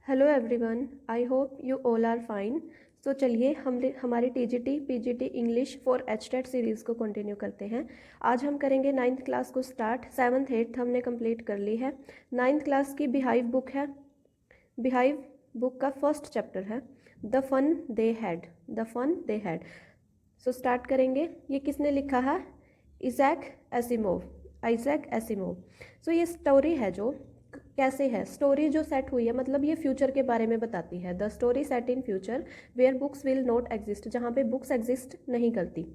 Hello everyone, I hope you all are fine. तो चलिए हम हमारी TGT PGT English for HTET series को कंटिन्यू करते हैं। आज हम करेंगे 9th क्लास को स्टार्ट। 7th 8th हमने कंप्लीट कर ली है। 9th क्लास की बिहाइव बुक है। बिहाइव बुक का फर्स्ट चैप्टर है the fun they had. The fun they had. So start करेंगे। ये किसने लिखा है? Isaac Asimov. Isaac Asimov. So ये स्टोरी है जो कैसे है, स्टोरी जो सेट हुई है, मतलब ये फ्यूचर के बारे में बताती है। The story set in future where books will not exist, जहाँ पे बुक्स एग्जिस्ट नहीं करती।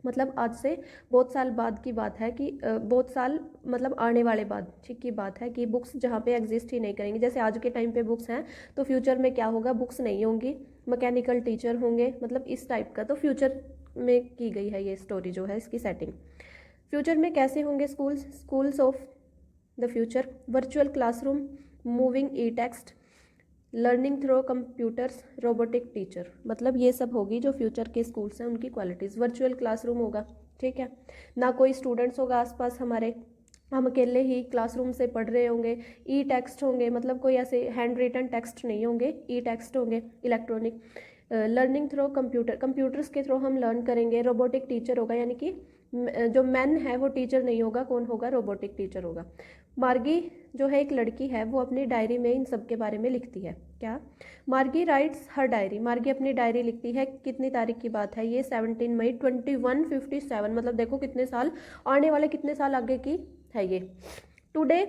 मतलब आज से बहुत साल बाद की बात है कि बहुत साल मतलब आने वाले बाद ठीक की बात है कि बुक्स जहाँ पे एग्जिस्ट ही नहीं करेंगी। जैसे आज के टाइम पे बुक्स हैं तो फ्यूचर में क्या होगा, बुक्स नहीं होंगी, मैकेनिकल टीचर होंगे, मतलब इस टाइप का। तो फ्यूचर में की गई है ये स्टोरी जो है, इसकी सेटिंग। फ्यूचर में कैसे होंगे schools of the future, virtual classroom, moving E text, learning through computers, robotic teacher. मतलब ये सब होगी जो फ्यूचर के स्कूल्स हैं उनकी क्वालिटीज़। वर्चुअल क्लासरूम होगा, ठीक है, ना कोई स्टूडेंट्स होगा आसपास हमारे, हम अकेले ही क्लासरूम से पढ़ रहे होंगे। ई टेक्स्ट होंगे, मतलब कोई ऐसे हैंड रिटन टेक्स्ट नहीं होंगे, ई टेक्स्ट होंगे, इलेक्ट्रॉनिक। लर्निंग थ्रू कंप्यूटर्स के थ्रू हम लर्न करेंगे। रोबोटिक टीचर होगा, यानी कि जो मैन है वो टीचर नहीं होगा, कौन होगा? रोबोटिक टीचर होगा। मार्गी जो है एक लड़की है, वो अपनी डायरी में इन सब के बारे में लिखती है। क्या? मार्गी राइट्स हर डायरी। मार्गी अपनी डायरी लिखती है। कितनी तारीख की बात है ये? 17 मई 2157। मतलब देखो कितने साल आने वाले, कितने साल आगे की है ये। Today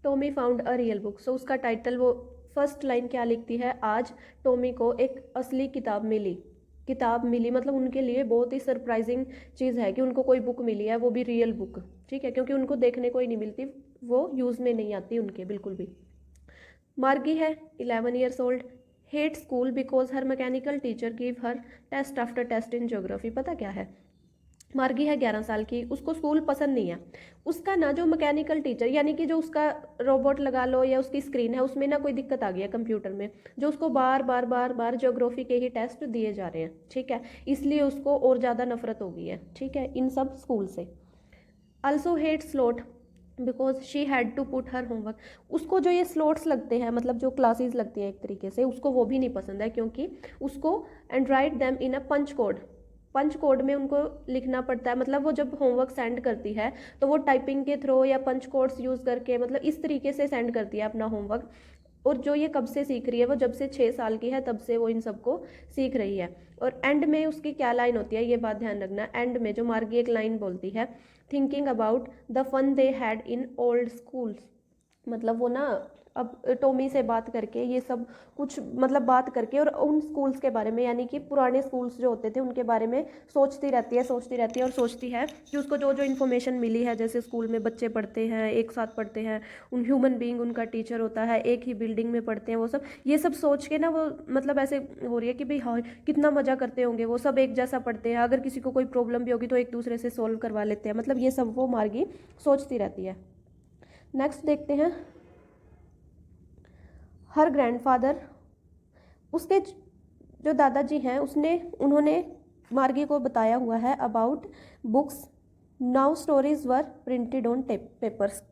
Tommy found a real book. So उसका टाइटल, वो फर्स्ट लाइन क्या लिखती है? आज टॉमी को एक असली किताब मिली। किताब मिली मतलब उनके लिए बहुत ही सरप्राइजिंग चीज़ है कि उनको कोई बुक मिली है, वो भी रियल बुक, ठीक है, क्योंकि उनको देखने को ही नहीं मिलती, वो यूज़ में नहीं आती उनके बिल्कुल भी। मार्गी है 11 years old, hate school because her mechanical teacher give her test after test in geography. पता क्या है? मार्गी है 11 साल की, उसको स्कूल पसंद नहीं है। उसका ना जो मैकेनिकल टीचर, यानी कि जो उसका रोबोट लगा लो या उसकी स्क्रीन है, उसमें ना कोई दिक्कत आ गई है कंप्यूटर में, जो उसको बार बार बार बार ज्योग्राफी के ही टेस्ट दिए जा रहे हैं, ठीक है, इसलिए उसको और ज़्यादा नफरत हो गई है, ठीक है, इन सब स्कूल से। Also hate slot because she had to put her homework. उसको जो ये स्लॉट्स लगते हैं, मतलब जो क्लासेस लगती हैं एक तरीके से, उसको वो भी नहीं पसंद है, क्योंकि उसको and write them in a punch code. Punch code में उनको लिखना पड़ता है, मतलब वो जब होमवर्क सेंड करती है तो वो टाइपिंग के थ्रू या पंच कोड्स यूज़ करके, मतलब इस तरीके से सेंड करती है अपना होमवर्क। और जो ये कब से सीख रही है, वो जब से 6 साल की है तब से वो इन सबको सीख रही है। और एंड में उसकी क्या लाइन होती है, ये बात ध्यान रखना। एंड में जो मार्गी एक लाइन बोलती है, thinking about the fun they had in old schools. मतलब वो ना अब टॉमी से बात करके ये सब कुछ, मतलब बात करके और उन स्कूल्स के बारे में, यानी कि पुराने स्कूल्स जो होते थे उनके बारे में सोचती रहती है, सोचती रहती है और सोचती है कि उसको जो जो इन्फॉर्मेशन मिली है, जैसे स्कूल में बच्चे पढ़ते हैं, एक साथ पढ़ते हैं, उन ह्यूमन बीइंग उनका टीचर होता है, एक ही बिल्डिंग में पढ़ते हैं, वो सब, ये सब सोच के ना वो मतलब ऐसे हो रही है कि भाई हाँ कितना मज़ा करते होंगे, वो सब एक जैसा पढ़ते हैं, अगर किसी को कोई प्रॉब्लम भी होगी तो एक दूसरे से सॉल्व करवा लेते हैं, मतलब ये सब वो मार्गी सोचती रहती है। नेक्स्ट देखते हैं। हर ग्रैंडफादर, उसके जो दादाजी हैं उन्होंने मार्गी को बताया हुआ है about books now stories were printed on papers.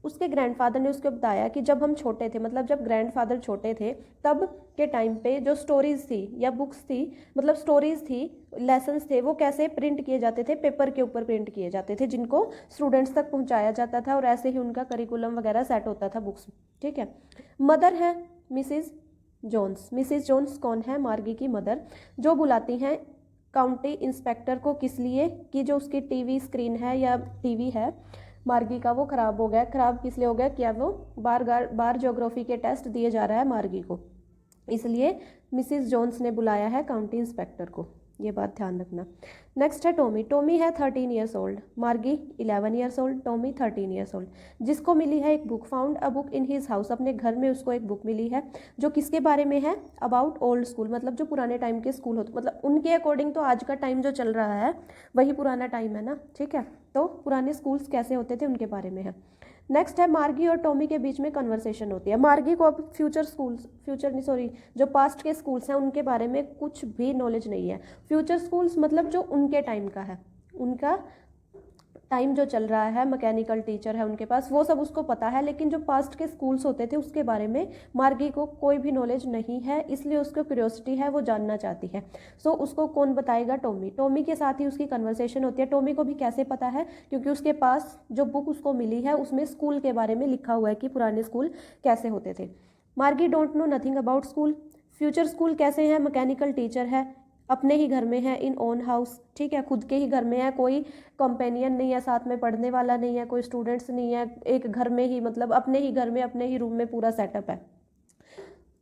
उसके ग्रैंडफादर ने उसको बताया कि जब हम छोटे थे, मतलब जब ग्रैंडफादर छोटे थे तब के टाइम पे जो स्टोरीज थी या बुक्स थी, मतलब स्टोरीज थी, लेसन्स थे, वो कैसे प्रिंट किए जाते थे? पेपर के ऊपर प्रिंट किए जाते थे, जिनको स्टूडेंट्स तक पहुंचाया जाता था, और ऐसे ही उनका करिकुलम वगैरह सेट होता था बुक्स, ठीक है। मदर है मिसिज जोन्स। मिसिज जोन्स कौन है? मार्गी की मदर, जो बुलाती हैं काउंटी इंस्पेक्टर को, किस लिए? कि जो उसकी टीवी स्क्रीन है या टीवी है मार्गी का, वो ख़राब हो गया। ख़राब किस लिए हो गया? क्या वो बार ज्योग्राफी के टेस्ट दिए जा रहा है मार्गी को, इसलिए मिसिज जोन्स ने बुलाया है काउंटी इंस्पेक्टर को, ये बात ध्यान रखना। नेक्स्ट है टॉमी। टॉमी है 13 ईयर्स ओल्ड, मार्गी 11 years old, Tommy 13 years old, जिसको मिली है एक book. Found a book in his house, अपने घर में उसको एक बुक मिली है, जो किसके बारे में है? अबाउट ओल्ड स्कूल, मतलब जो पुराने टाइम के स्कूल होते, मतलब उनके अकॉर्डिंग तो आज का टाइम जो चल रहा है वही पुराना टाइम है ना, ठीक है, तो पुराने स्कूल्स कैसे होते थे उनके बारे में है। नेक्स्ट है मार्गी और टॉमी के बीच में कन्वर्सेशन होती है। मार्गी को अब फ्यूचर नहीं सॉरी जो पास्ट के स्कूल्स हैं उनके बारे में कुछ भी नॉलेज नहीं है। फ्यूचर स्कूल्स मतलब जो उनके टाइम का है, उनका टाइम जो चल रहा है, मैकेनिकल टीचर है उनके पास, वो सब उसको पता है, लेकिन जो पास्ट के स्कूल्स होते थे उसके बारे में मार्गी को कोई भी नॉलेज नहीं है, इसलिए उसको क्यूरियोसिटी है, वो जानना चाहती है। सो उसको कौन बताएगा? टॉमी। टॉमी के साथ ही उसकी कन्वर्सेशन होती है। टॉमी को भी कैसे पता है? क्योंकि उसके पास जो बुक उसको मिली है उसमें स्कूल के बारे में लिखा हुआ है कि पुराने स्कूल कैसे होते थे। मार्गी don't know nothing about school. Future school कैसे है? मैकेनिकल टीचर है, अपने ही घर में है, इन ओन हाउस, ठीक है, खुद के ही घर में है, कोई कंपेनियन नहीं है, साथ में पढ़ने वाला नहीं है, कोई स्टूडेंट्स नहीं है, एक घर में ही, मतलब अपने ही घर में अपने ही रूम में पूरा सेटअप है।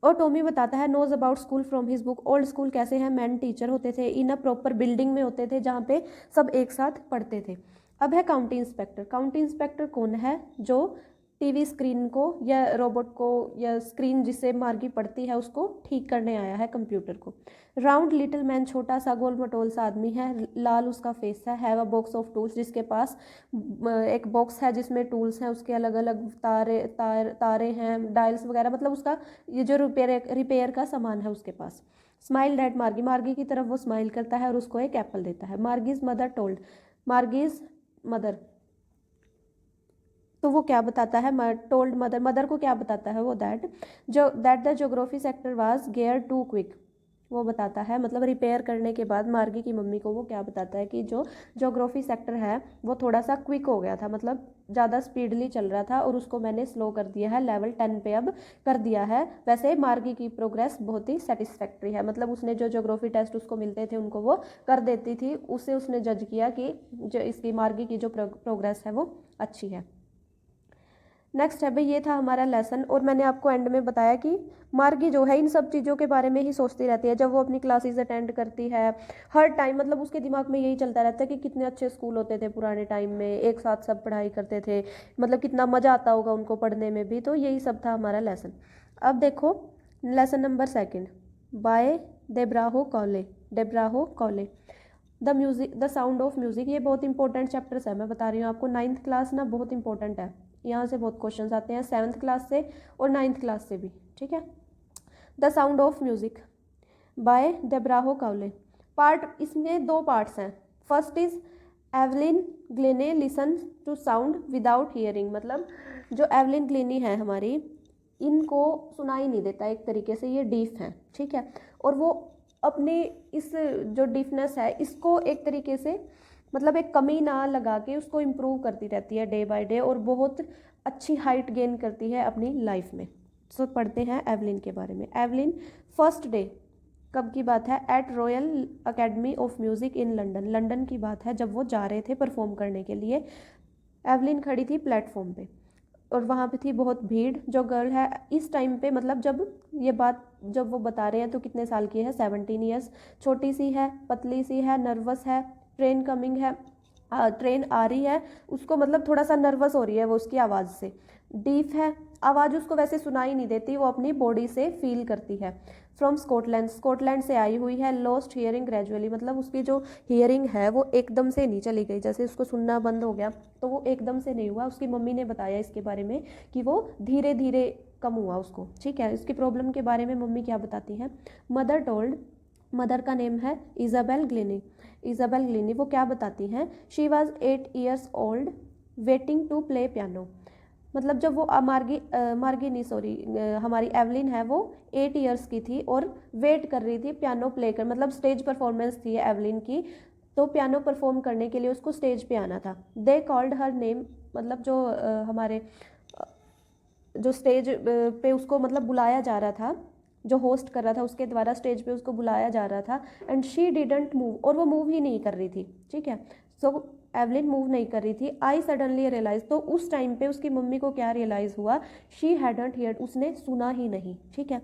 और टॉमी बताता है knows about school from his book. Old school कैसे हैं? मैन टीचर होते थे, इन अ प्रॉपर बिल्डिंग में होते थे जहाँ पे सब एक साथ पढ़ते थे। अब है काउंटी इंस्पेक्टर। काउंटी इंस्पेक्टर कौन है? जो टीवी स्क्रीन को या रोबोट को या स्क्रीन जिससे मार्गी पढ़ती है उसको ठीक करने आया है, कंप्यूटर को। राउंड लिटिल मैन, छोटा सा गोल मटोल सा आदमी है, लाल उसका फेस है। Have a box of tools, जिसके पास एक बॉक्स है जिसमें टूल्स हैं, उसके अलग अलग तारे हैं, डायल्स वगैरह, मतलब उसका ये जो रिपेयर का सामान है उसके पास। स्माइल एट मार्गी, मार्गी की तरफ वो स्माइल करता है और उसको एक एप्पल देता है। मार्गीज मदर टोल्ड, मार्गीज मदर, तो वो क्या बताता है? टोल्ड मदर, मदर को क्या बताता है वो? That the geography sector was gear to quick, वो बताता है, मतलब रिपेयर करने के बाद मार्गी की मम्मी को वो क्या बताता है कि जो ज्योग्राफी सेक्टर है वो थोड़ा सा क्विक हो गया था, मतलब ज़्यादा स्पीडली चल रहा था और उसको मैंने स्लो कर दिया है, लेवल 10 पे अब कर दिया है। वैसे मार्गी की प्रोग्रेस बहुत ही सेटिस्फैक्ट्री है, मतलब उसने जो ज्योग्राफी टेस्ट उसको मिलते थे उनको वो कर देती थी, उससे उसने जज किया कि जो इसकी मार्गी की जो प्रोग्रेस है वो अच्छी है। नेक्स्ट है भाई, ये था हमारा लेसन। और मैंने आपको एंड में बताया कि मार्गी जो है इन सब चीज़ों के बारे में ही सोचती रहती है जब वो अपनी क्लासेस अटेंड करती है। हर टाइम मतलब उसके दिमाग में यही चलता रहता है कि कितने अच्छे स्कूल होते थे पुराने टाइम में, एक साथ सब पढ़ाई करते थे, मतलब कितना मज़ा आता होगा उनको पढ़ने में भी। तो यही सब था हमारा लेसन। अब देखो लेसन नंबर 2, बाय डेब्राहो कॉले। डेब्राहो कॉले, the music, the sound of music. ये बहुत इंपॉर्टेंट चैप्टर्स है, मैं बता रही हूँ आपको। 9th क्लास ना बहुत इंपॉर्टेंट है, यहाँ से बहुत क्वेश्चंस आते हैं 7th क्लास से और 9th क्लास से भी, ठीक है। The sound of music by Deborah Cowley. Part, इसमें 2 पार्ट्स हैं। First is Evelyn Glennie listen to sound without hearing, मतलब जो एवलिन ग्लेनी है हमारी, इनको सुनाई नहीं देता, एक तरीके से ये डीफ हैं, ठीक है। और वो अपने इस जो डीफनेस है इसको एक तरीके से मतलब एक कमी ना लगा के उसको इम्प्रूव करती रहती है डे बाय डे, और बहुत अच्छी हाइट गेन करती है अपनी लाइफ में। सो पढ़ते हैं एवलिन के बारे में। एवलिन फर्स्ट डे कब की बात है? At royal academy of music in London. London की बात है जब वो जा रहे थे परफॉर्म करने के लिए। एवलिन खड़ी थी प्लेटफॉर्म पे और वहाँ पे थी बहुत भीड़। जो गर्ल है इस टाइम पे, मतलब जब ये बात जब वो बता रहे हैं तो कितने साल की है? 17 ईयर्स। छोटी सी है, पतली सी है, नर्वस है, ट्रेन कमिंग है, ट्रेन आ रही है, उसको मतलब थोड़ा सा नर्वस हो रही है वो उसकी आवाज़ से। डीफ है, आवाज़ उसको वैसे सुनाई नहीं देती, वो अपनी बॉडी से फील करती है। फ्रॉम स्कॉटलैंड, स्कॉटलैंड से आई हुई है। लॉस्ट हियरिंग ग्रेजुअली, मतलब उसकी जो हियरिंग है वो एकदम से नहीं चली गई, जैसे उसको सुनना बंद हो गया तो वो एकदम से नहीं हुआ। उसकी मम्मी ने बताया इसके बारे में कि वो धीरे धीरे कम हुआ उसको, ठीक है। इसकी प्रॉब्लम के बारे में मम्मी क्या बताती हैं? मदर टोल्ड, मदर का नेम है इजाबेल ग्लिनी। इजाबेल ग्लिनी वो क्या बताती हैं? She was 8 years old waiting to play piano, मतलब जब वो मार्गी नहीं सॉरी हमारी एवलिन है वो 8 ईयर्स की थी और वेट कर रही थी पियानो प्ले कर, मतलब स्टेज परफॉर्मेंस थी एवलिन की, तो पियानो परफॉर्म करने के लिए उसको स्टेज पे आना था। दे कॉल्ड हर नेम, मतलब जो हमारे जो स्टेज पे उसको मतलब बुलाया जा रहा था, जो होस्ट कर रहा था उसके द्वारा स्टेज पे उसको बुलाया जा रहा था। एंड शी डिडंट मूव, और वो मूव ही नहीं कर रही थी, ठीक है। सो एवलिन मूव नहीं कर रही थी। आई सडनली रियलाइज, तो उस टाइम पे उसकी मम्मी को क्या रियलाइज़ हुआ? शी हैडंट हियर्ड, उसने सुना ही नहीं, ठीक है।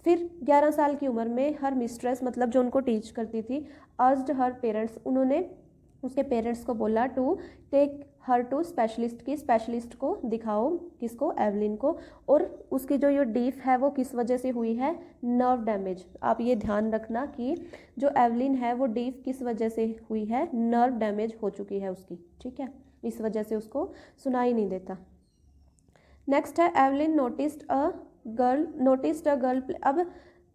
फिर 11 साल की उम्र में हर मिस्ट्रेस, मतलब जो उनको टीच करती थी, आस्क्ड हर पेरेंट्स, उन्होंने उसके पेरेंट्स को बोला to take her to specialist, की स्पेशलिस्ट को दिखाओ, किसको? एवलिन को। और उसकी जो ये डीफ है वो किस वजह से हुई है? Nerve damage. आप ये ध्यान रखना कि जो एवलिन है वो डीफ किस वजह से हुई है? नर्व डैमेज हो चुकी है उसकी, ठीक है, इस वजह से उसको सुनाई नहीं देता। नेक्स्ट है एवलिन नोटिस्ड अ गर्ल। अब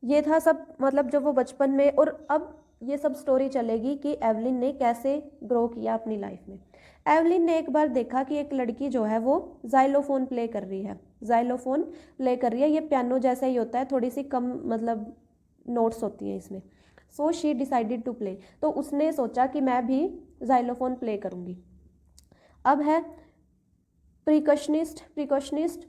ये था सब, मतलब जब वो बचपन में, और अब ये सब स्टोरी चलेगी कि एवलिन ने कैसे ग्रो किया अपनी लाइफ में। एवलिन ने एक बार देखा कि एक लड़की जो है वो जाइलोफोन प्ले कर रही है, जाइलोफोन प्ले कर रही है। ये पियानो जैसा ही होता है, थोड़ी सी कम मतलब नोट्स होती हैं इसमें। So she decided to play, तो उसने सोचा कि मैं भी जाइलोफोन प्ले करूँगी। अब है प्रिकॉशनिस्ट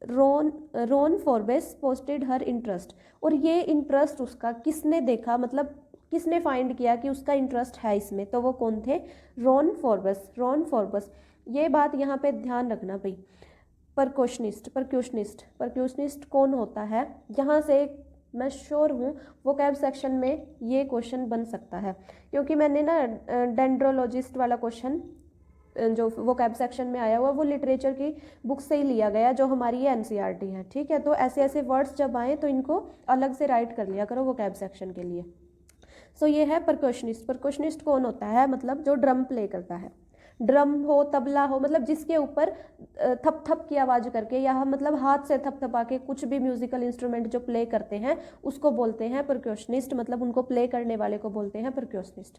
रोन फॉरबेस पोस्टेड हर इंटरेस्ट, और ये इंटरेस्ट उसका किसने देखा, मतलब किसने फाइंड किया कि उसका इंटरेस्ट है इसमें, तो वो कौन थे, रोन फॉरबस। ये बात यहाँ पे ध्यान रखना भाई। परक्यूशनिस्ट कौन होता है, यहाँ से मैं श्योर हूँ वो कैब सेक्शन में ये क्वेश्चन बन सकता है, क्योंकि मैंने ना डेंड्रोलॉजिस्ट वाला क्वेश्चन जो वो कैब सेक्शन में आया हुआ वो लिटरेचर की बुक से ही लिया गया, जो हमारी ये एनसीईआरटी है, ठीक है। तो ऐसे ऐसे वर्ड्स जब आए तो इनको अलग से राइट कर लिया करो वो कैब सेक्शन के लिए। सो ये है परक्यूशनिस्ट कौन होता है, मतलब जो ड्रम प्ले करता है, ड्रम हो तबला हो, मतलब जिसके ऊपर थप थप की आवाज़ करके या मतलब हाथ से थप थपा के कुछ भी म्यूजिकल इंस्ट्रूमेंट जो प्ले करते हैं उसको बोलते हैं परक्यूशनिस्ट, मतलब उनको प्ले करने वाले को बोलते हैं percussionist.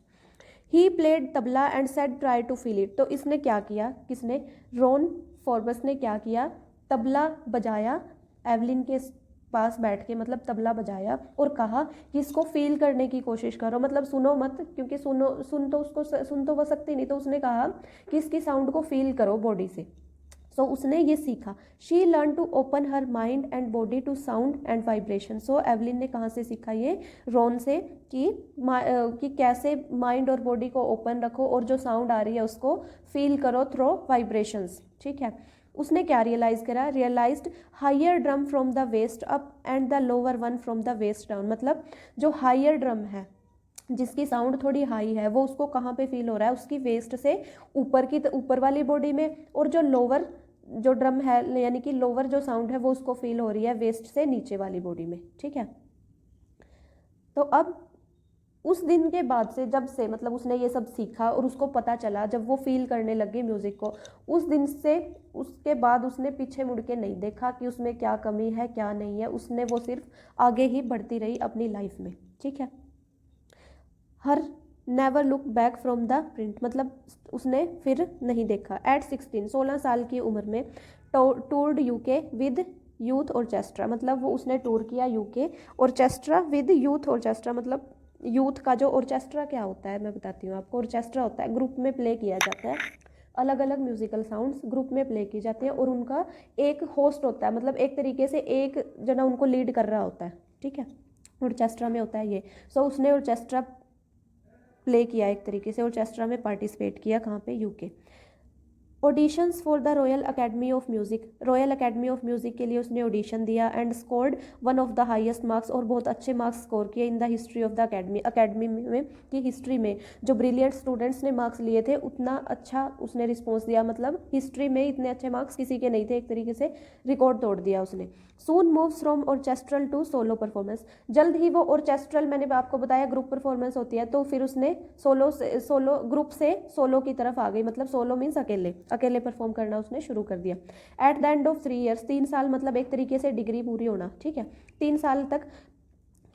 He played tabla and said try to feel it, तो इसने क्या किया, किसने, रोन फॉरबस ने क्या किया, तबला बजाया एवलिन के पास बैठ के, मतलब तबला बजाया और कहा कि इसको फील करने की कोशिश करो, मतलब सुनो मत, क्योंकि सुन तो वो सकती नहीं, तो उसने कहा कि इसकी साउंड को फील करो बॉडी से। सो उसने ये सीखा, she learn to open her mind and body to sound and vibration. So Evelyn ने कहाँ से सीखा ये, रोन से, कि कैसे माइंड और बॉडी को ओपन रखो और जो साउंड आ रही है उसको फील करो थ्रू वाइब्रेशंस, ठीक है। उसने क्या रियलाइज करा, realised higher drum from the waist up and the lower one from the waist down, मतलब जो हायर ड्रम है जिसकी साउंड थोड़ी हाई है वो उसको कहाँ पे फील हो रहा है, उसकी वेस्ट से ऊपर की ऊपर वाली बॉडी में, और जो लोअर जो ड्रम है यानी कि लोअर जो साउंड है वो उसको फील हो रही है वेस्ट से नीचे वाली बॉडी में, ठीक है। तो अब उस दिन के बाद से, जब से मतलब उसने ये सब सीखा और उसको पता चला, जब वो फील करने लगी म्यूज़िक को, उस दिन से उसके बाद उसने पीछे मुड़ के नहीं देखा कि उसमें क्या कमी है क्या नहीं है, उसने वो सिर्फ आगे ही बढ़ती रही अपनी लाइफ में, ठीक है। हर never look back from the print, मतलब उसने फिर नहीं देखा। एट 16 साल की उम्र में टूर्ड यूके विद यूथ ऑर्केस्ट्रा, मतलब वो उसने टूर किया UK orchestra with youth orchestra, मतलब यूथ का जो ऑर्केस्ट्रा क्या होता है मैं बताती हूँ आपको। ऑर्केस्ट्रा होता है ग्रुप में प्ले किया जाता है, अलग अलग म्यूजिकल साउंड्स ग्रुप में प्ले की जाती हैं और उनका एक होस्ट होता है, मतलब एक तरीके से एक जना उनको लीड कर रहा होता है, ठीक है। ऑर्केस्ट्रा में होता है ये। सो उसने ऑर्केस्ट्रा प्ले किया, एक तरीके से ऑर्केस्ट्रा में पार्टिसिपेट किया, कहाँ पे, UK. Auditions for the royal academy of music, royal academy of music के लिए उसने ऑडिशन दिया and scored one of the highest marks, और बहुत अच्छे मार्क्स स्कोर किए in the history of the academy में की हिस्ट्री में जो ब्रिलियंट स्टूडेंट्स ने मार्क्स लिए थे उतना अच्छा उसने रिस्पॉन्स दिया, मतलब हिस्ट्री में इतने अच्छे मार्क्स किसी के नहीं थे, एक तरीके से रिकॉर्ड तोड़ दिया उसने। Soon moves from orchestral to solo performance, जल्द ही वो ऑर्केस्ट्रल, मैंने आपको बताया ग्रुप परफॉर्मेंस होती है, तो फिर उसने सोलो ग्रुप से सोलो की तरफ आ गई, मतलब सोलो मीन्स अकेले परफॉर्म करना उसने शुरू कर दिया। At the end of 3 years, 3 साल मतलब एक तरीके से डिग्री पूरी होना, ठीक है। 3 साल तक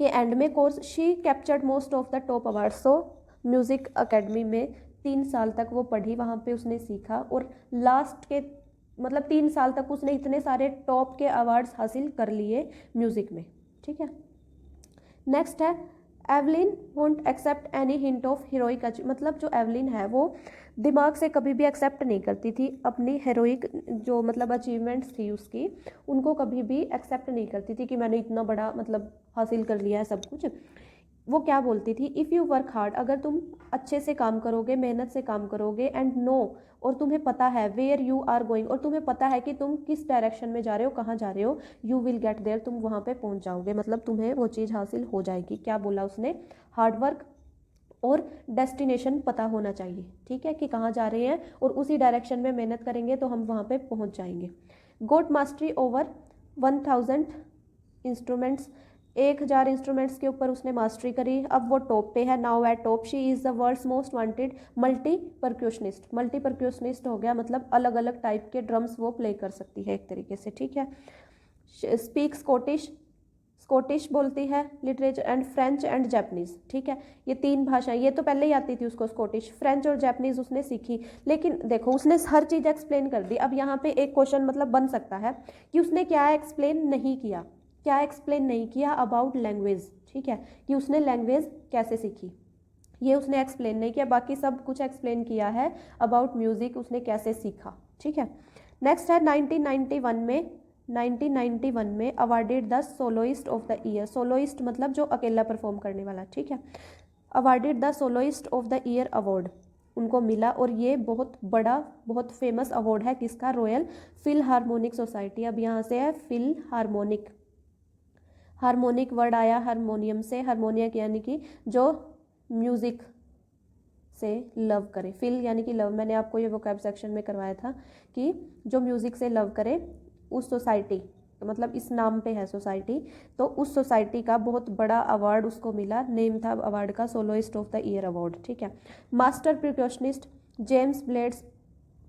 के एंड में course she captured most of the top award. So music academy में 3 साल तक वो पढ़ी, वहाँ पे उसने सीखा और लास्ट के मतलब 3 साल तक उसने इतने सारे टॉप के अवार्ड्स हासिल कर लिए म्यूजिक में, ठीक है। नेक्स्ट है Evelyn won't accept any hint of heroic, मतलब जो एवलिन है वो दिमाग से कभी भी एक्सेप्ट नहीं करती थी अपनी हीरोइक जो मतलब अचीवमेंट्स थी उसकी, उनको कभी भी एक्सेप्ट नहीं करती थी कि मैंने इतना बड़ा मतलब हासिल कर लिया है सब कुछ। वो क्या बोलती थी, इफ़ यू वर्क हार्ड, अगर तुम अच्छे से काम करोगे, मेहनत से काम करोगे, एंड नो, और तुम्हें पता है, वेयर यू आर गोइंग, और तुम्हें पता है कि तुम किस डायरेक्शन में जा रहे हो, कहाँ जा रहे हो, यू विल गेट देयर, तुम वहाँ पे पहुँच जाओगे, मतलब तुम्हें वो चीज़ हासिल हो जाएगी। क्या बोला उसने, हार्डवर्क और डेस्टिनेशन पता होना चाहिए, ठीक है, कि कहाँ जा रहे हैं और उसी डायरेक्शन में मेहनत करेंगे तो हम वहाँ पे पहुँच जाएंगे। गोट मास्टरी ओवर 1000 इंस्ट्रूमेंट्स, 1000 इंस्ट्रूमेंट्स के ऊपर उसने मास्टरी करी। अब वो टॉप पे है, now at top, she is the world's most wanted multi percussionist हो गया, मतलब अलग अलग टाइप के ड्रम्स वो प्ले कर सकती है एक तरीके से, ठीक है। स्पीक स्कॉटिश बोलती है literature, and French and Japanese. ठीक है, ये 3 भाषाएं, ये तो पहले ही आती थी उसको स्कॉटिश, फ्रेंच और जैपनीज़ उसने सीखी। लेकिन देखो उसने हर चीज़ एक्सप्लेन कर दी। अब यहाँ पे एक क्वेश्चन मतलब बन सकता है कि उसने क्या एक्सप्लेन नहीं किया, क्या एक्सप्लेन नहीं किया अबाउट लैंग्वेज। ठीक है, कि उसने लैंग्वेज कैसे सीखी, ये उसने एक्सप्लेन नहीं किया। बाकी सब कुछ एक्सप्लेन किया है अबाउट म्यूज़िक, उसने कैसे सीखा। ठीक है, नेक्स्ट है 1991 में awarded the soloist of the year. Soloist मतलब जो अकेला परफॉर्म करने वाला। ठीक है, awarded the soloist of the year award उनको मिला, और ये बहुत बड़ा बहुत फेमस अवार्ड है किसका, रॉयल फिलहार्मोनिक सोसाइटी। अब यहाँ से है फिलहार्मोनिक, हार्मोनिक वर्ड आया हारमोनियम से, हारमोनियक यानी कि जो म्यूज़िक से लव करे, फिल यानी कि लव। मैंने आपको ये वोकैब सेक्शन में करवाया था कि जो म्यूज़िक से लव करे उस सोसाइटी, मतलब इस नाम पे है सोसाइटी, तो उस सोसाइटी का बहुत बड़ा अवार्ड उसको मिला। नेम था अवार्ड का soloist of the year award. ठीक है, मास्टर परकशनिस्ट जेम्स ब्लेड्स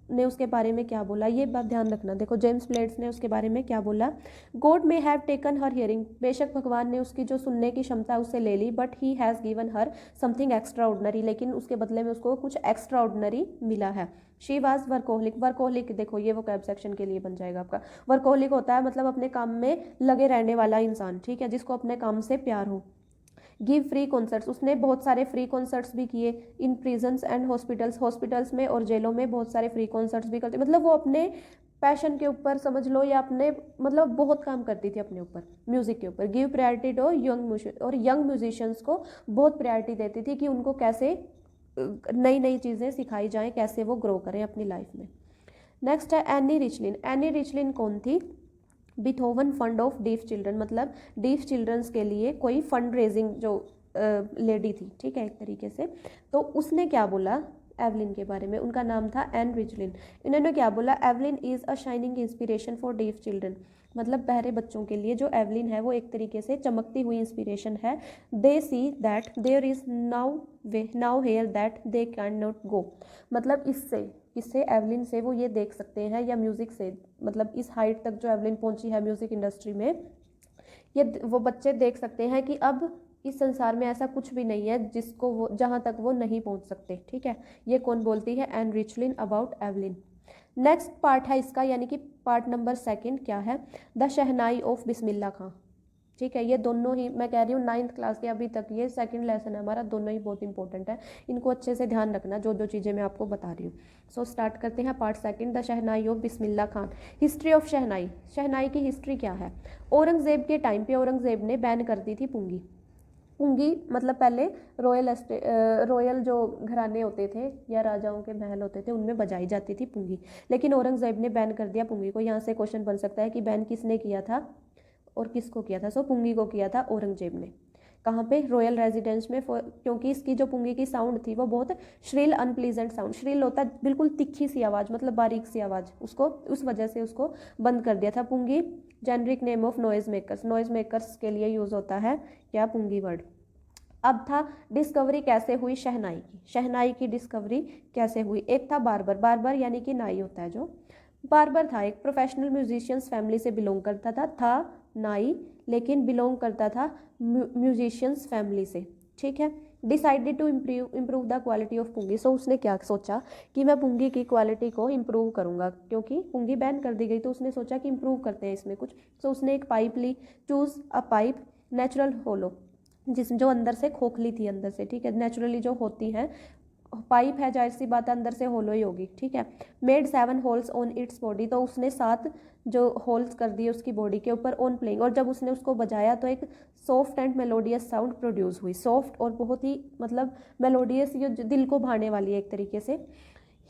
ने उसके बारे में क्या बोला, ये बात ध्यान रखना। देखो जेम्स ब्लेड्स ने उसके बारे में क्या बोला, God may have taken her hearing, बेशक भगवान ने उसकी जो सुनने की क्षमता उससे ले ली, but he has given her something extraordinary, लेकिन उसके बदले में उसको कुछ एक्स्ट्रा ऑर्डनरी मिला है। शी वाज वर्कोहलिक, वर्कोहलिक देखो ये वोकैब सेक्शन के लिए बन जाएगा आपका। वर्कोहलिक होता है मतलब अपने काम में लगे रहने वाला इंसान। ठीक है, जिसको अपने काम से प्यार हो। गिव फ्री कॉन्सर्ट्स, उसने बहुत सारे फ्री कॉन्सर्ट्स भी किए। इन प्रिजन्स एंड हॉस्पिटल्स, हॉस्पिटल्स में और जेलों में बहुत सारे फ्री कॉन्सर्ट्स भी करते, मतलब वो अपने पैशन के ऊपर समझ लो, या अपने मतलब बहुत काम करती थी अपने ऊपर, म्यूज़िक के ऊपर। Give priority to young musicians को बहुत प्रायोरिटी देती थी कि उनको कैसे नई नई चीज़ें सिखाई जाएँ, कैसे वो ग्रो करें अपनी लाइफ में। नेक्स्ट है एनी रिचलिन। एनी रिचलिन कौन थी, Beethoven fund of deaf children, मतलब डीफ चिल्ड्रंस के लिए कोई फंड रेजिंग जो लेडी थी। ठीक है, एक तरीके से। तो उसने क्या बोला एवलिन के बारे में, उनका नाम था एन रिचलिन। इन्होंने क्या बोला, Evelyn is a shining inspiration for deaf children, मतलब बहरे बच्चों के लिए जो एवलिन है वो एक तरीके से चमकती हुई इंस्पिरेशन है। They see that there is now here that they can not go, मतलब इससे एवलिन से वो ये देख सकते हैं, या म्यूज़िक से, मतलब इस हाइट तक जो एवलिन पहुंची है म्यूज़िक इंडस्ट्री में, ये वो बच्चे देख सकते हैं कि अब इस संसार में ऐसा कुछ भी नहीं है जिसको वो जहाँ तक वो नहीं पहुँच सकते। ठीक है, ये कौन बोलती है, Ann Richlin about Evelyn. Next part है इसका, यानी कि पार्ट नंबर 2 क्या है, द शहनाई ऑफ बिस्मिल्लाह खां। ठीक है, ये दोनों ही मैं कह रही हूँ 9th क्लास के अभी तक ये 2nd लेसन है हमारा, दोनों ही बहुत इंपॉर्टेंट है, इनको अच्छे से ध्यान रखना जो जो चीज़ें मैं आपको बता रही हूँ। सो स्टार्ट करते हैं part 2, the shehnai of Bismillah Khan. History of shehnai, shehnai की हिस्ट्री क्या है। औरंगज़ेब के टाइम पे औरंगज़ेब ने बैन कर दी थी पुंगी। पुंगी मतलब पहले रॉयल जो घराने होते थे या राजाओं के महल होते थे उनमें बजाई जाती थी पुंगी, लेकिन औरंगज़ेब ने बैन कर दिया पुंगी को। यहाँ से क्वेश्चन बन सकता है कि बैन किसने किया था और किसको किया था। सो पुंगी को किया था औरंगज़ेब ने। कहाँ पे, रॉयल रेजिडेंस में, क्योंकि इसकी जो पुंगी की साउंड थी वो बहुत श्रिल अनप्लीजेंट साउंड, श्रिल होता है बिल्कुल तिखी सी आवाज़, मतलब बारीक सी आवाज़, उसको उस वजह से उसको बंद कर दिया था। Pungi generic name of noise makers, noise makers के लिए यूज़ होता है क्या, पुंगी वर्ड। अब था डिस्कवरी कैसे हुई शहनाई की, शहनाई की डिस्कवरी कैसे हुई। एक था बार्बर, बार्बर यानी कि नाई होता है जो, बार्बर था एक प्रोफेशनल म्यूजिशियंस फैमिली से बिलोंग करता था नाई, लेकिन बिलोंग करता था म्यूजिशियंस फैमिली से। ठीक है, decided to improve the quality of pungi. So उसने क्या सोचा कि मैं पुंगी की क्वालिटी को इम्प्रूव करूँगा, क्योंकि पुंगी बैन कर दी गई, तो उसने सोचा कि इम्प्रूव करते हैं इसमें कुछ। सो उसने एक पाइप ली, choose a pipe natural hollow, जिस जो अंदर से खोखली थी अंदर से। ठीक है, नेचुरली जो होती है पाइप है, जाहिर सी बात है अंदर से होलो ही होगी। ठीक है, made 7 holes on its body, तो उसने 7 जो होल्स कर दिए उसकी बॉडी के ऊपर ऑन प्लेइंग, और जब उसने उसको बजाया तो एक soft and melodious sound produce हुई, सॉफ्ट और बहुत ही मतलब मेलोडियस, ये दिल को भाने वाली है एक तरीके से।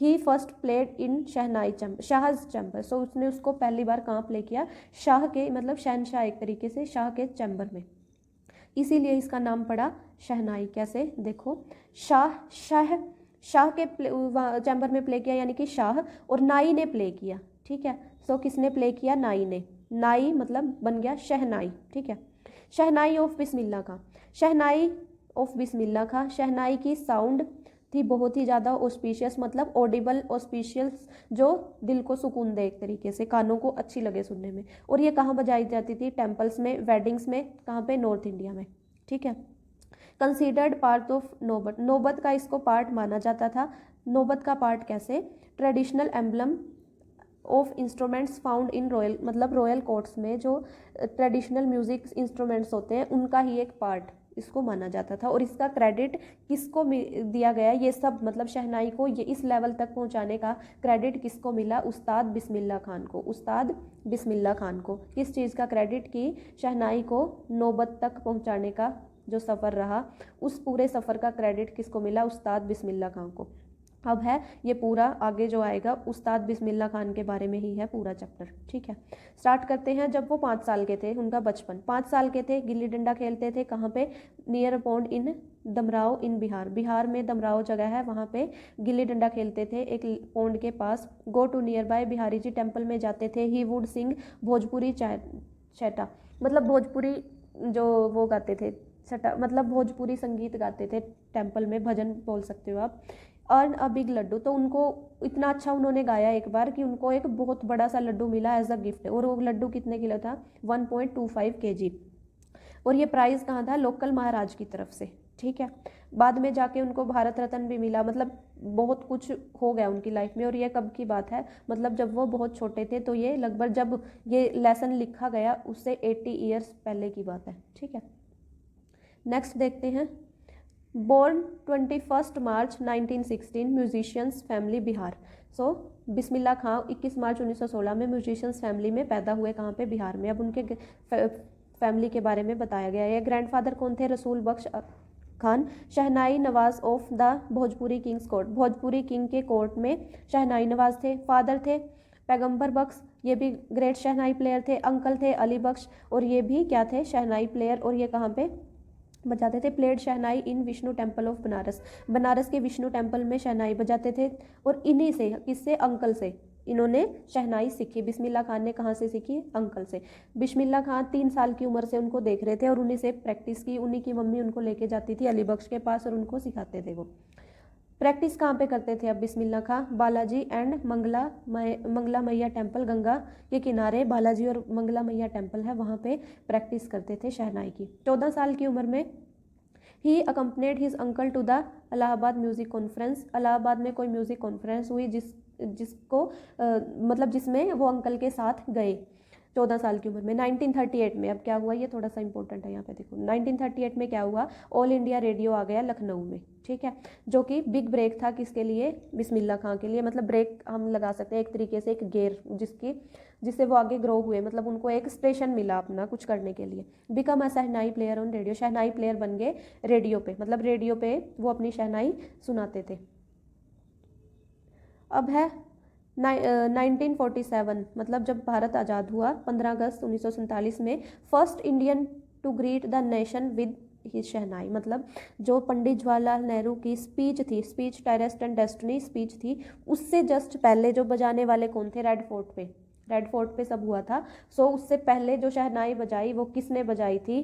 He first played in shehnai chamber, शाहज चैम्बर। सो उसने उसको पहली बार कहाँ प्ले किया, शाह के मतलब शहनशाह एक तरीके से, शाह के चैम्बर में, इसीलिए इसका नाम पड़ा शहनाई। कैसे, देखो शाह के चैम्बर में प्ले किया, यानी कि शाह, और नाई ने प्ले किया। ठीक है, सो किसने प्ले किया, नाई ने, नाई मतलब बन गया शहनाई। ठीक है, शहनाई of Bismillah Khan, shehnai of बिस्मिल्लाह खां, शहनाई की साउंड थी, बहुत ही ज़्यादा ऑस्पिशियस, मतलब ऑडिबल ऑस्पिशियस, जो दिल को सुकून दे, एक तरीके से कानों को अच्छी लगे सुनने में। और ये कहाँ बजाई जाती थी? टेम्पल्स में, वेडिंग्स में, कहाँ पे? नॉर्थ इंडिया में, ठीक है। कंसीडर्ड पार्ट ऑफ नौबत, नौबत का इसको पार्ट माना जाता था। नौबत का पार्ट कैसे? Traditional emblem of instruments found in royal, मतलब रॉयल कोर्ट्स में जो ट्रेडिशनल म्यूजिक इंस्ट्रूमेंट्स होते हैं उनका ही एक पार्ट इसको माना जाता था। और इसका क्रेडिट किसको दिया गया? ये सब मतलब शहनाई को ये इस लेवल तक पहुंचाने का क्रेडिट किसको मिला? उस्ताद बिस्मिल्लाह खान को। उस्ताद बिस्मिल्लाह खान को किस चीज़ का क्रेडिट? की शहनाई को नौबत तक पहुंचाने का जो सफ़र रहा, उस पूरे सफ़र का क्रेडिट किसको मिला? उस्ताद बिस्मिल्लाह खान को। अब है ये पूरा आगे जो आएगा उस्ताद बिस्मिल्लाह खान के बारे में ही है पूरा चैप्टर, ठीक है। स्टार्ट करते हैं। जब वो 5 साल के थे, उनका बचपन, 5 साल के थे, गिल्ली डंडा खेलते थे। कहाँ पे? नियर पॉन्ड इन दमराव इन बिहार, बिहार में दमराव जगह है, वहाँ पे गिल्ली डंडा खेलते थे एक पॉन्ड के पास। Go to nearby Bihari ji temple में जाते थे। ही वुड सिंग भोजपुरी चैटा, मतलब भोजपुरी जो वो गाते थे, छटा मतलब भोजपुरी संगीत गाते थे टेम्पल में, भजन बोल सकते हो आप। अर्न अ बिग लड्डू, तो उनको इतना अच्छा उन्होंने गाया एक बार कि उनको एक बहुत बड़ा सा लड्डू मिला एज अ गिफ्ट। और वो लड्डू कितने किलो था? 1.25 kg। और ये प्राइज़ कहाँ था? लोकल महाराज की तरफ से, ठीक है। बाद में जाके उनको भारत रत्न भी मिला, मतलब बहुत कुछ हो गया उनकी लाइफ में। और ये कब की बात है? मतलब जब वो बहुत छोटे थे, तो ये लगभग जब ये लेसन लिखा गया उससे 80 ईयर्स पहले की बात है, ठीक है। नेक्स्ट देखते हैं। बोर्न 21 मार्च 1916, म्यूजिशियंस फैमिली बिहार। सो बिस्मिल्लाह खां 21 मार्च 1916 में म्यूजिशियंस फैमिली में पैदा हुए, कहाँ पे? बिहार में। अब उनके फैमिली के बारे में बताया गया है। ग्रैंडफादर कौन थे? Rasool Bakhsh Khan, shehnai nawaz of the Bhojpuri king's court, Bhojpuri king के कोर्ट में शहनाई नवाज थे। फादर थे पैगंबर बख्श, ये भी ग्रेट शहनाई प्लेयर थे। अंकल थे अली बख्श, और ये भी क्या थे? शहनाई प्लेयर। और ये कहाँ पे बजाते थे? Played shehnai in Vishnu temple of Banaras, Banaras के विष्णु टेम्पल में शहनाई बजाते थे। और इन्हीं से, किससे? अंकल से इन्होंने शहनाई सीखी। बिस्मिल्लाह खान ने कहाँ से सीखी? अंकल से। बिस्मिल्लाह खान 3 साल की उम्र से उनको देख रहे थे और उन्हीं से प्रैक्टिस की। उन्हीं की मम्मी उनको लेके जाती थी अली बख्श के पास और उनको सिखाते थे वो। प्रैक्टिस कहाँ पे करते थे अब बिस्मिल्लाह खां? बालाजी एंड मंगला मैया टेम्पल, गंगा के किनारे बालाजी और मंगला मैया टेम्पल है, वहाँ पे प्रैक्टिस करते थे शहनाई की। 14 साल की उम्र में ही accompanied his uncle to the Allahabad music conference, Allahabad में कोई म्यूजिक कॉन्फ्रेंस हुई जिसको मतलब जिसमें वो अंकल के साथ गए 14 साल की उम्र में। 1938 में अब क्या हुआ? ये थोड़ा सा इंपॉर्टेंट है, यहाँ पे देखो। 1938 में क्या हुआ? ऑल इंडिया रेडियो आ गया लखनऊ में, ठीक है, जो कि बिग ब्रेक था। किसके लिए? बिस्मिल्लाह खां के लिए। मतलब ब्रेक हम लगा सकते हैं एक तरीके से, एक गेयर जिससे वो आगे ग्रो हुए, मतलब उनको एक स्टेशन मिला अपना कुछ करने के लिए। Become a shehnai player on radio, shehnai player बन गए रेडियो पे, मतलब रेडियो पे वो अपनी शहनाई सुनाते थे। अब है 1947, मतलब जब भारत आज़ाद हुआ 15 अगस्त 1947 में, first Indian to greet the nation with his shehnai, मतलब जो पंडित जवाहरलाल नेहरू की स्पीच थी, speech tryst and destiny speech थी, उससे जस्ट पहले जो बजाने वाले कौन थे? रेड फोर्ट पे सब हुआ था। सो उससे पहले जो शहनाई बजाई वो किसने बजाई थी?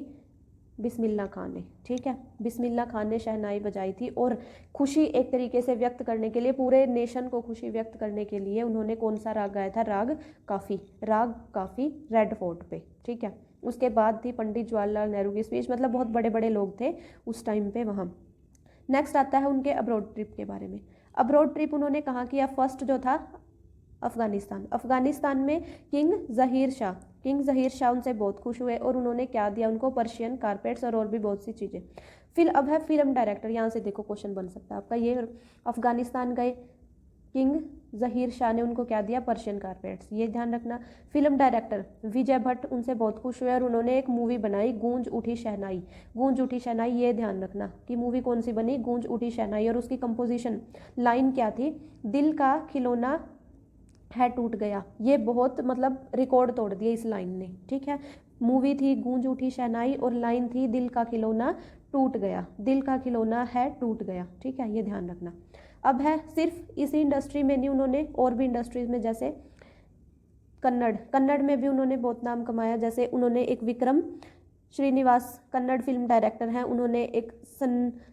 बिस्मिल्लाह खान ने, ठीक है। बिस्मिल्लाह खान ने शहनाई बजाई थी। और खुशी एक तरीके से व्यक्त करने के लिए, पूरे नेशन को खुशी व्यक्त करने के लिए उन्होंने कौन सा राग गाया था? राग काफ़ी रेड फोर्ट पे, ठीक है। उसके बाद थी पंडित जवाहरलाल नेहरू की स्पीच, मतलब बहुत बड़े बड़े लोग थे उस टाइम पे वहाँ। नेक्स्ट आता है उनके अब्रॉड ट्रिप के बारे में। अब्रॉड ट्रिप उन्होंने कहाँ किया? फर्स्ट जो था अफगानिस्तान में किंग जहीर शाह उनसे बहुत खुश हुए और उन्होंने क्या दिया उनको? पर्शियन कारपेट्स और भी बहुत सी चीज़ें। फिर अब है फिल्म डायरेक्टर, यहाँ से देखो क्वेश्चन बन सकता है आपका। ये अफगानिस्तान गए, किंग जहीर शाह ने उनको क्या दिया? पर्शियन कारपेट्स, ये ध्यान रखना। फिल्म डायरेक्टर विजय भट्ट उनसे बहुत खुश हुए और उन्होंने एक मूवी बनाई, गूंज उठी शहनाई, ये ध्यान रखना कि मूवी कौन सी बनी? गूंज उठी शहनाई। और उसकी कंपोजिशन लाइन क्या थी? दिल का खिलौना है टूट गया, ये बहुत मतलब रिकॉर्ड तोड़ दिया इस लाइन ने, ठीक है। मूवी थी गूंज उठी शहनाई और लाइन थी दिल का खिलौना टूट गया, दिल का खिलौना है टूट गया, ठीक है, ये ध्यान रखना। अब है सिर्फ इसी इंडस्ट्री में नहीं, उन्होंने और भी इंडस्ट्रीज में, जैसे कन्नड़ में भी उन्होंने बहुत नाम कमाया। जैसे उन्होंने एक विक्रम श्रीनिवास कन्नड़ फिल्म डायरेक्टर हैं, उन्होंने एक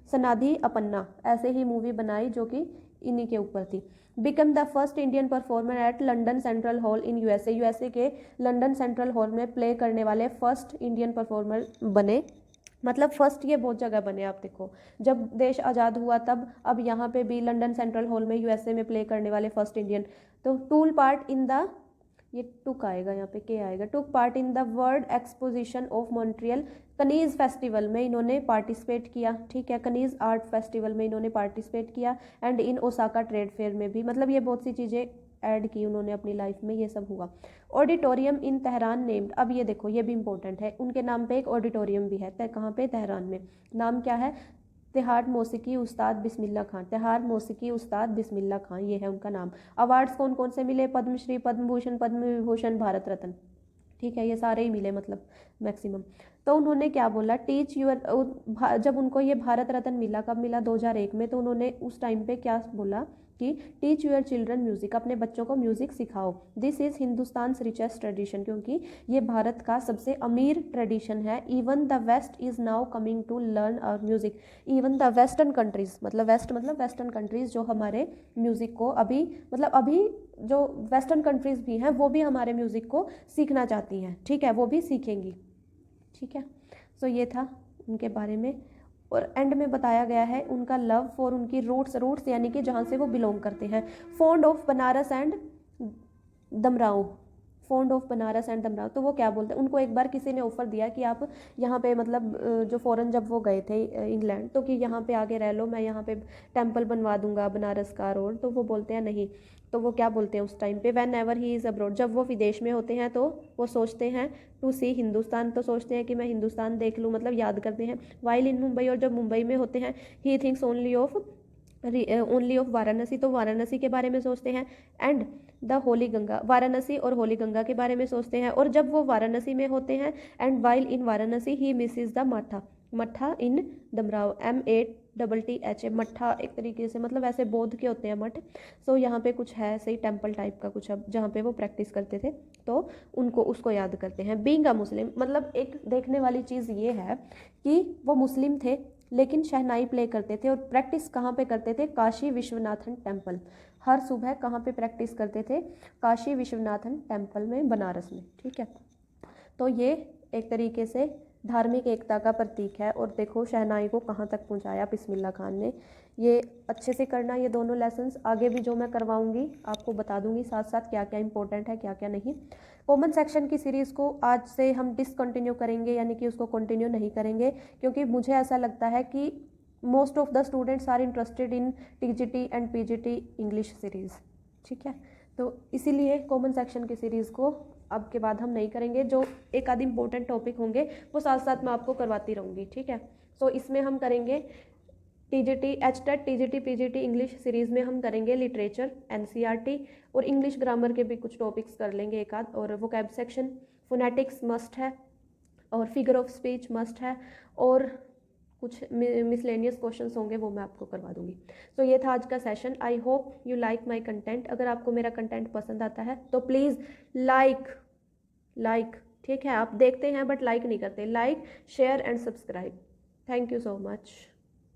सनाधि अपन्ना ऐसे ही मूवी बनाई जो कि इन्हीं के ऊपर थी। Become the first Indian performer at London central hall in USA, USA के लंदन सेंट्रल हॉल में प्ले करने वाले फर्स्ट इंडियन परफॉर्मर बने। मतलब फर्स्ट ये बहुत जगह बने, आप देखो जब देश आज़ाद हुआ तब, अब यहाँ पे भी लंदन सेंट्रल हॉल में यूएसए में प्ले करने वाले फर्स्ट इंडियन। तो टूल पार्ट इन द, ये टुक आएगा यहाँ पे, के आएगा, took part in the world exposition of Montreal Cannes festival में इन्होंने पार्टिसिपेट किया। ठीक है, कनीज आर्ट फेस्टिवल में इन्होंने पार्टिसिपेट किया and in Osaka trade fair में भी, मतलब ये बहुत सी चीज़ें ऐड की उन्होंने अपनी लाइफ में, ये सब हुआ। ऑडिटोरियम इन तेहरान नेम्ड, अब ये देखो ये भी इंपॉर्टेंट है, उनके नाम पे एक ऑडिटोरियम भी है, कहाँ पे, तेहरान में। नाम क्या है, तिहाड़ मौसीकी उस्ताद बिस्मिल्लाह खान, तिहाड़ मौसीकी उस्ताद बिस्मिल्लाह खान, ये है उनका नाम। अवार्ड्स कौन कौन से मिले, पद्मश्री, पद्म भूषण, पद्म विभूषण, भारत रत्न। ठीक है, ये सारे ही मिले मतलब मैक्सिमम। तो उन्होंने क्या बोला, टीच यूर, जब उनको ये भारत रत्न मिला, कब मिला, 2001 में, तो उन्होंने उस टाइम पे क्या बोला कि टीच यूर चिल्ड्रन म्यूज़िक, अपने बच्चों को म्यूज़िक सिखाओ। This is Hindustan richest tradition, क्योंकि ये भारत का सबसे अमीर ट्रेडिशन है। Even the west is now coming to learn our music, even the western countries, मतलब वेस्ट मतलब वेस्टर्न कंट्रीज़ जो हमारे म्यूज़िक को अभी, मतलब अभी जो वेस्टर्न कंट्रीज़ भी हैं वो भी हमारे म्यूज़िक को सीखना चाहती हैं। ठीक है, वो भी सीखेंगी। ठीक है, सो ये था उनके बारे में। और एंड में बताया गया है उनका लव फॉर उनकी रूट्स, रूट्स यानी कि जहाँ से वो बिलोंग करते हैं। Fond of Banaras and Dumraon, fond of Banaras and Dumraon, तो वो क्या बोलते हैं, उनको एक बार किसी ने ऑफर दिया कि आप यहाँ पे, मतलब जो फॉरेन जब वो गए थे इंग्लैंड, तो कि यहाँ पे आगे रह लो, मैं यहाँ पे टेम्पल बनवा दूंगा बनारस का रोड, तो वो बोलते हैं नहीं। तो वो क्या बोलते हैं उस टाइम पे, van ever he is abroad, जब वो विदेश में होते हैं तो वो सोचते हैं टू सी हिंदुस्तान, तो सोचते हैं कि मैं हिंदुस्तान देख लूँ, मतलब याद करते हैं। वाइल इन मुंबई, और जब मुंबई में होते हैं, he thinks only of Varanasi, तो वाराणसी के बारे में सोचते हैं। एंड द होली गंगा, वाराणसी और होली गंगा के बारे में सोचते हैं। और जब वो वाराणसी में होते हैं, and while in Varanasi he Mrs the मठा, मठा इन दमराव, MATTH, मठा एक तरीके से मतलब ऐसे बौद्ध के होते हैं मठ। सो यहाँ पे कुछ है सही टेम्पल टाइप का कुछ, अब जहाँ पे वो प्रैक्टिस करते थे, तो उनको उसको याद करते हैं। बीइंग अ मुस्लिम, मतलब एक देखने वाली चीज़ ये है कि वो मुस्लिम थे लेकिन शहनाई प्ले करते थे, और प्रैक्टिस कहाँ पे करते थे, काशी विश्वनाथन टेम्पल। हर सुबह कहाँ पे प्रैक्टिस करते थे, काशी विश्वनाथन टेम्पल में, बनारस में। ठीक है, तो ये एक तरीके से धार्मिक एकता का प्रतीक है। और देखो शहनाई को कहाँ तक पहुँचाया बिस्मिल्लाह खान ने। ये अच्छे से करना, ये दोनों लेसन्स आगे भी जो मैं करवाऊंगी आपको बता दूंगी साथ साथ, क्या क्या इंपॉर्टेंट है क्या क्या नहीं। कॉमन सेक्शन की सीरीज़ को आज से हम डिसकंटिन्यू करेंगे, यानी कि उसको कंटिन्यू नहीं करेंगे, क्योंकि मुझे ऐसा लगता है कि most of the students are interested in TGT and PGT English series. ठीक है, तो इसीलिए कॉमन सेक्शन की सीरीज़ को अब के बाद हम नहीं करेंगे। जो एक आध इम्पोर्टेंट टॉपिक होंगे वो साथ साथ मैं आपको करवाती रहूँगी। ठीक है, सो इसमें हम करेंगे TGT HTET TGT PGT English series में हम करेंगे लिटरेचर, NCERT और इंग्लिश ग्रामर के भी कुछ टॉपिक्स कर लेंगे एक आध, और वोकैब सेक्शन, फोनेटिक्स मस्ट है, और फिगर ऑफ स्पीच मस्ट है, और कुछ मिसलेनियस क्वेश्चंस होंगे वो मैं आपको करवा दूंगी। तो ये था आज का session. I hope you like my content. अगर आपको मेरा कंटेंट पसंद आता है तो प्लीज़ लाइक, ठीक है, आप देखते हैं बट लाइक नहीं करते, like share and subscribe. Thank you so much.